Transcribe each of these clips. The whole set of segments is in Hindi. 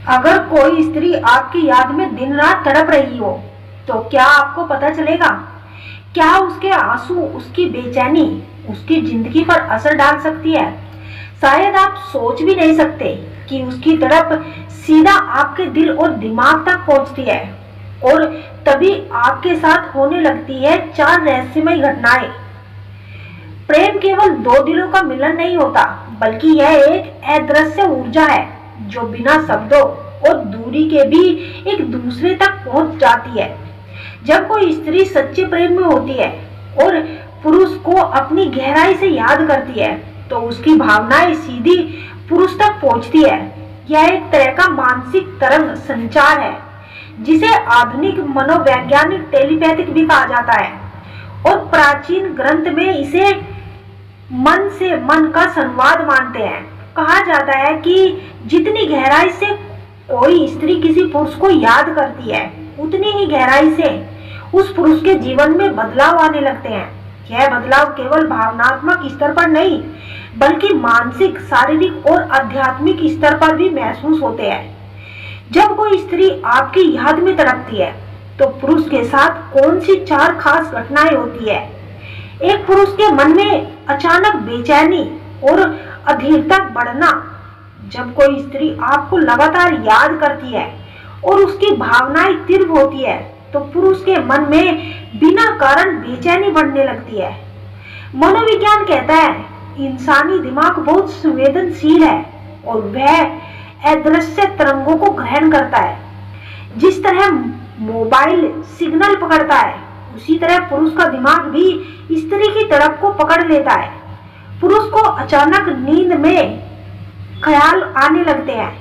अगर कोई स्त्री आपकी याद में दिन रात तड़प रही हो तो क्या आपको पता चलेगा? क्या उसके आंसू, उसकी बेचैनी उसकी जिंदगी पर असर डाल सकती है? शायद आप सोच भी नहीं सकते कि उसकी तड़प सीधा आपके दिल और दिमाग तक पहुंचती है और तभी आपके साथ होने लगती है चार रहस्यमय घटनाएं। प्रेम केवल दो दिलों का मिलन नहीं होता, बल्कि यह एक अदृश्य ऊर्जा है जो बिना शब्दों और दूरी के भी एक दूसरे तक पहुंच जाती है। जब कोई स्त्री सच्चे प्रेम में होती है और पुरुष को अपनी गहराई से याद करती है तो उसकी भावनाएं सीधी पुरुष तक पहुंचती है। यह एक तरह का मानसिक तरंग संचार है जिसे आधुनिक मनोवैज्ञानिक टेलीपैथिक भी कहा जाता है और प्राचीन ग्रंथ में इसे मन से मन का संवाद मानते हैं। कहा जाता है कि जितनी गहराई से कोई स्त्री किसी पुरुष को याद करती है उतनी ही गहराई से उस पुरुष के जीवन में बदलाव आने लगते हैं। यह बदलाव केवल भावनात्मक स्तर पर नहीं बल्कि मानसिक, शारीरिक और आध्यात्मिक स्तर पर भी महसूस होते हैं। जब कोई स्त्री आपकी याद में तड़पती है तो पुरुष के साथ कौन सी चार खास घटनाएं होती है? एक पुरुष के मन में अचानक बेचैनी और अधीरता बढ़ना। जब कोई स्त्री आपको लगातार याद करती है और उसकी भावनाएं तीव्र होती है तो पुरुष के मन में बिना कारण बेचैनी बढ़ने लगती है। मनोविज्ञान कहता है इंसानी दिमाग बहुत संवेदनशील है और वह अदृश्य तरंगों को ग्रहण करता है। जिस तरह मोबाइल सिग्नल पकड़ता है उसी तरह पुरुष का दिमाग भी स्त्री की तड़प को पकड़ लेता है। पुरुष को अचानक नींद में ख्याल आने लगते हैं,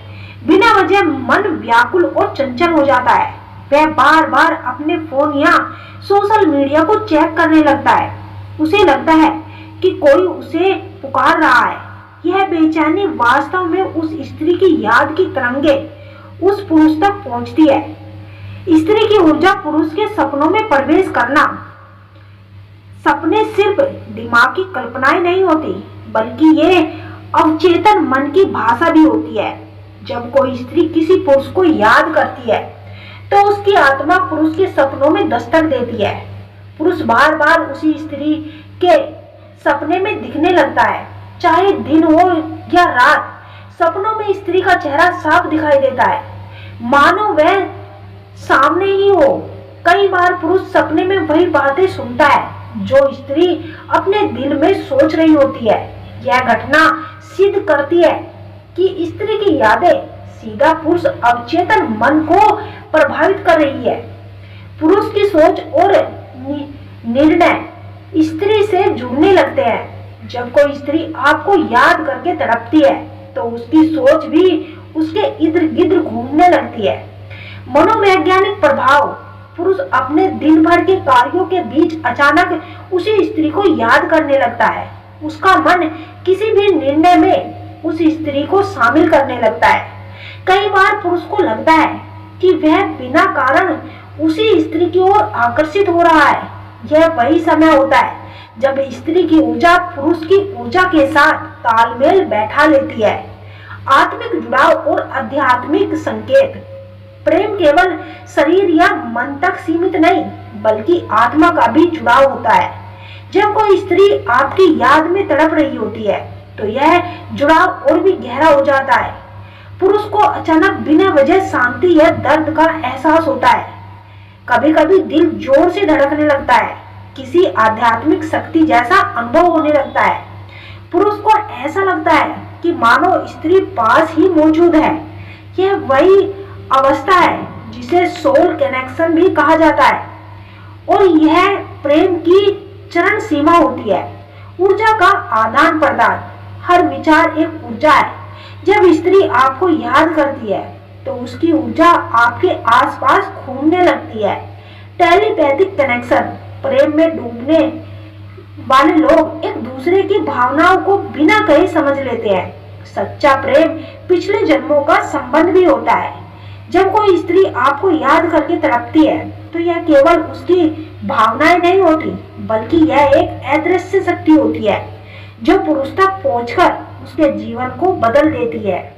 बिना वजह मन व्याकुल और चंचल हो जाता है। वह बार बार अपने फोन या सोशल मीडिया को चेक करने लगता है। उसे लगता है कि कोई उसे पुकार रहा है। यह बेचैनी वास्तव में उस स्त्री की याद की तरंगे उस पुरुष तक पहुंचती है। स्त्री की ऊर्जा पुरुष के सपनों में प्रवेश करना। सपने सिर्फ दिमागी कल्पनाएं नहीं होती बल्कि ये अवचेतन मन की भाषा भी होती है। जब कोई स्त्री किसी पुरुष को याद करती है तो उसकी आत्मा पुरुष के सपनों में दस्तक देती है। पुरुष बार बार उसी स्त्री के सपने में दिखने लगता है, चाहे दिन हो या रात। सपनों में स्त्री का चेहरा साफ दिखाई देता है, मानो वह सामने ही हो। कई बार पुरुष सपने में वही बातें सुनता है जो स्त्री अपने दिल में सोच रही होती है। यह घटना सिद्ध करती है कि स्त्री की यादें सीधा पुरुष अवचेतन मन को प्रभावित कर रही है। पुरुष की सोच और निर्णय स्त्री से जुड़ने लगते हैं। जब कोई स्त्री आपको याद करके तड़पती है तो उसकी सोच भी उसके इर्द गिर्द घूमने लगती है। मनोवैज्ञानिक प्रभाव। पुरुष अपने दिन भर के कार्यों के बीच अचानक उसी स्त्री को याद करने लगता है। उसका मन किसी भी निर्णय में उस स्त्री को शामिल करने लगता है। कई बार पुरुष को लगता है कि वह बिना कारण उसी स्त्री की ओर आकर्षित हो रहा है। यह वही समय होता है जब स्त्री की ऊर्जा पुरुष की ऊर्जा के साथ तालमेल बैठा लेती है। आत्मिक जुड़ाव और आध्यात्मिक संकेत। प्रेम केवल शरीर या मन तक सीमित नहीं बल्कि आत्मा का भी जुड़ाव होता है। जब कोई स्त्री आपकी याद में तड़प रही होती है तो यह जुड़ाव और भी गहरा हो जाता है। पुरुष को अचानक बिना वजह शांति या दर्द का एहसास होता है। कभी कभी दिल जोर से धड़कने लगता है, किसी आध्यात्मिक शक्ति जैसा अनुभव होने लगता है। पुरुष को ऐसा लगता है कि मानो स्त्री पास ही मौजूद है। यह वही अवस्था है जिसे सोल कनेक्शन भी कहा जाता है और यह प्रेम की चरम सीमा होती है। ऊर्जा का आदान प्रदान। हर विचार एक ऊर्जा है। जब स्त्री आपको याद करती है तो उसकी ऊर्जा आपके आसपास घूमने लगती है। Telepathic connection. प्रेम में डूबने वाले लोग एक दूसरे की भावनाओं को बिना कहे समझ लेते हैं। सच्चा प्रेम पिछले जन्मों का संबंध भी होता है। जब कोई स्त्री आपको याद करके तड़पती है तो यह केवल उसकी भावनाएं नहीं होती बल्कि यह एक अदृश्य शक्ति होती है जो पुरुष तक पहुंचकर उसके जीवन को बदल देती है।